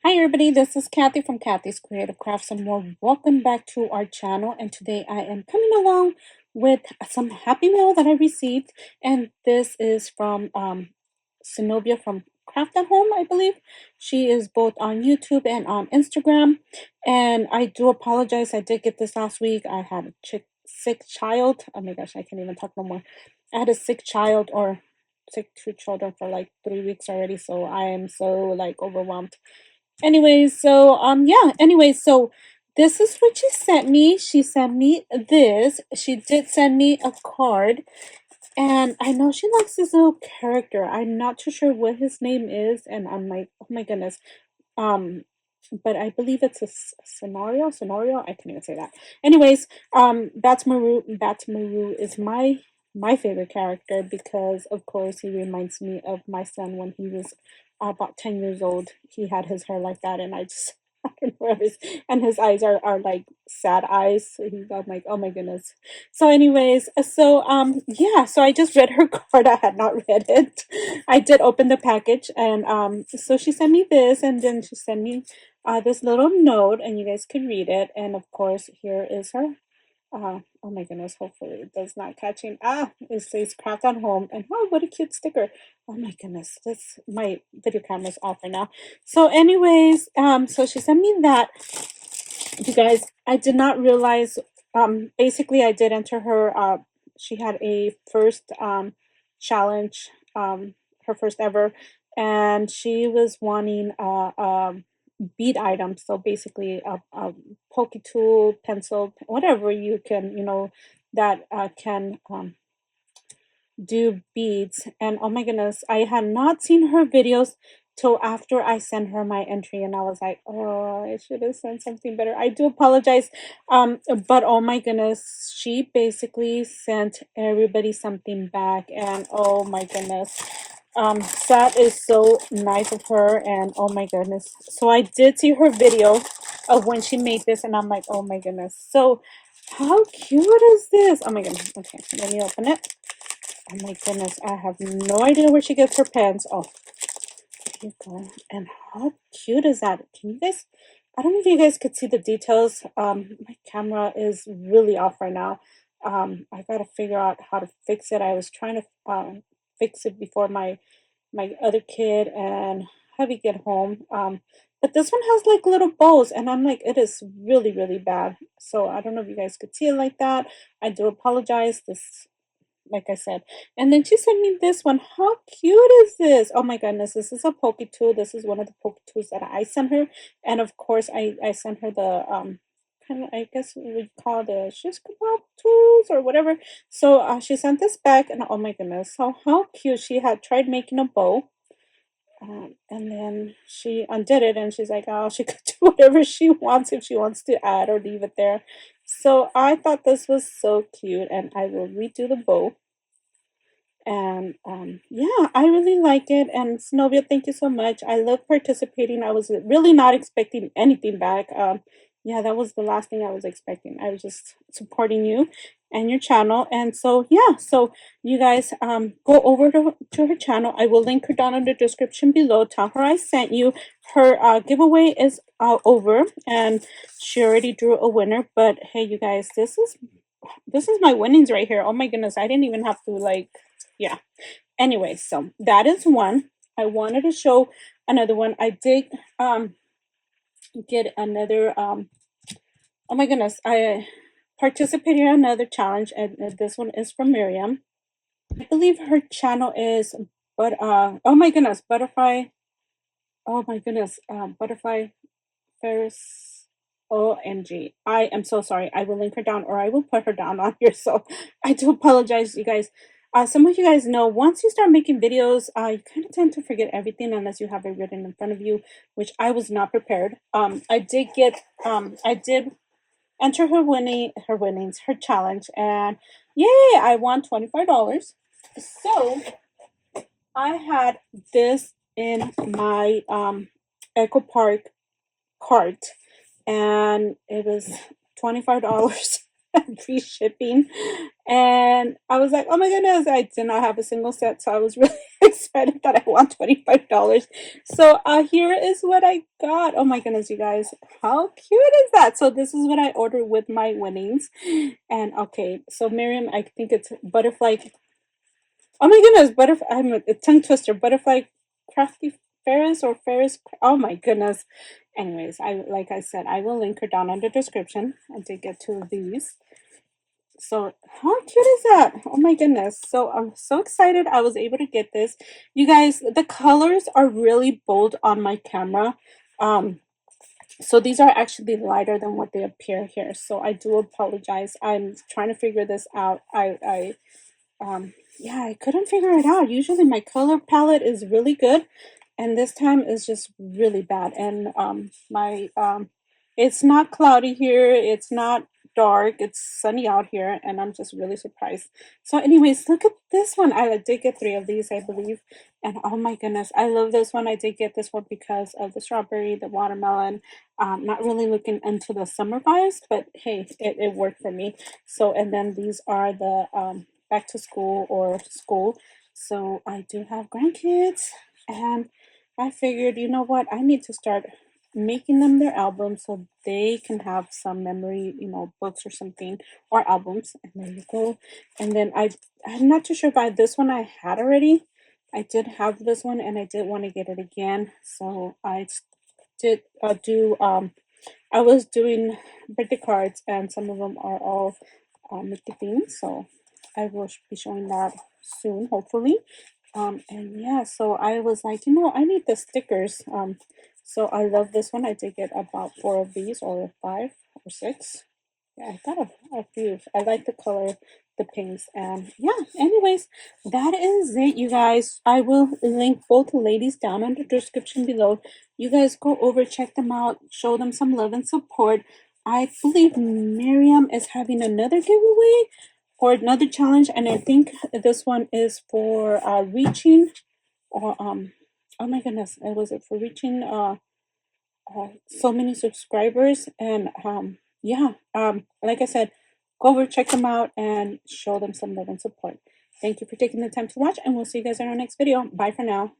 Hi everybody, this is Kathy from Kathy's Creative Crafts and more. Welcome back to our channel, and today I am coming along with some happy mail that I received, and this is from Zenobia from Craft at Home, I believe. She is both on YouTube and on Instagram, and I do apologize, I did get this last week. I had a sick child. Oh my gosh, I can't even talk no more. I had a sick child, or sick two children for like 3 weeks already, so I am so like overwhelmed. Anyways, so yeah, anyways, so this is what she sent me. She sent me this. She did send me a card, and I know she likes this little character. I'm not too sure what his name is, and I'm like, oh my goodness. Um, but I believe it's a scenario. I can't even say that. Anyways, Maru is my favorite character because, of course, he reminds me of my son when he was about 10 years old. He had his hair like that, and I just I don't know and his eyes are like sad eyes. So I'm like, oh my goodness. So anyways, yeah, so I just read her card. I had not read it. I did open the package, and so she sent me this, and then she sent me this little note, and you guys can read it. And of course, here is her. Oh my goodness, hopefully it does not catching. It says craft on home, and oh, what a cute sticker. Oh my goodness, this my video camera is off right now. So anyways, so she sent me that. You guys, I did not realize, basically I did enter her, she had a first challenge, her first ever, and she was wanting bead items. So basically a pokey tool, pencil, whatever you can, that can do beads. And oh my goodness, I had not seen her videos till after I sent her my entry, and I was like, oh, I should have sent something better. I do apologize. But oh my goodness, she basically sent everybody something back, and oh my goodness. That is so nice of her, and oh my goodness. So I did see her video of when she made this, and I'm like, oh my goodness. So how cute is this? Oh my goodness. Okay, let me open it. Oh my goodness, I have no idea where she gets her pens. Oh, here you go. And how cute is that? Can you guys, I don't know if you guys could see the details. My camera is really off right now. I gotta figure out how to fix it. I was trying to fix it before my other kid and Heavy get home. But this one has like little bows, and I'm like, it is really, really bad. So I don't know if you guys could see it like that. I do apologize. This, like I said. And then she sent me this one. How cute is this? Oh my goodness, this is a poke tool. This is one of the poke tools that I sent her. And of course I sent her the kind of, I guess we call the shish kebab tools or whatever. So she sent this back, and oh my goodness, so how cute. She had tried making a bow. And then she undid it, and she's like, oh, she could do whatever she wants, if she wants to add or leave it there. So I thought this was so cute, and I will redo the bow. And yeah, I really like it. And Zenobia, thank you so much. I love participating. I was really not expecting anything back. Yeah, that was the last thing I was expecting. I was just supporting you and your channel. And so yeah, so you guys go over to her channel. I will link her down in the description below. Tell her I sent you. Her giveaway is over, and she already drew a winner. But hey, you guys, this is my winnings right here. Oh my goodness, I didn't even have to like, yeah. Anyway, so that is one. I wanted to show another one. I did get another oh my goodness, I participated in another challenge, and this one is from Miriam. I believe her channel is, but oh my goodness, butterfly. Oh my goodness, butterfly Ferris. OMG. I am so sorry. I will link her down, or I will put her down on here. So I do apologize, you guys. Some of you guys know, once you start making videos, you kind of tend to forget everything unless you have it written in front of you, which I was not prepared. I did enter her challenge, and yay, I won $25. So I had this in my Echo Park cart, and it was $25 free shipping. And I was like, oh my goodness, I did not have a single set, so I was really excited that I won $25. So here is what I got. Oh my goodness, you guys. How cute is that? So this is what I ordered with my winnings. And okay, so Miriam, I think it's butterfly. Oh my goodness, butterfly. I'm a tongue twister. Butterfly crafty Ferris or Ferris. Oh my goodness. Anyways, I like I said, I will link her down in the description. I did get two of these. So how cute is that? Oh my goodness. So I'm so excited I was able to get this. You guys, the colors are really bold on my camera. Um, so these are actually lighter than what they appear here. So I do apologize. I'm trying to figure this out. Yeah, I couldn't figure it out. Usually my color palette is really good, and this time is just really bad. And my it's not cloudy here, it's not dark, it's sunny out here, and I'm just really surprised. So anyways, look at this one. I did get three of these, I believe. And oh my goodness, I love this one. I did get this one because of the strawberry, the watermelon. Not really looking into the summer vibes, but hey, it worked for me. So and then these are the back to school or school. So I do have grandkids, and I figured, you know what, I need to start making them their albums so they can have some memory, books or something, or albums. And there you go. And then I'm not too sure if this one I had already. I did have this one and I did want to get it again. So I did do I was doing birthday cards, and some of them are all Mickey themed. So I will be showing that soon, hopefully. And yeah, so I was like, I need the stickers. So I love this one. I did get about four of these, or five or six. Yeah, I got a few. I like the color, the pinks, and yeah. Anyways, that is it, you guys. I will link both ladies down in the description below. You guys go over, check them out, show them some love and support. I believe Miriam is having another giveaway or another challenge, and I think this one is for reaching or oh my goodness, it was it for reaching so many subscribers. And yeah, like I said, go over, check them out, and show them some love and support. Thank you for taking the time to watch, and we'll see you guys in our next video. Bye for now.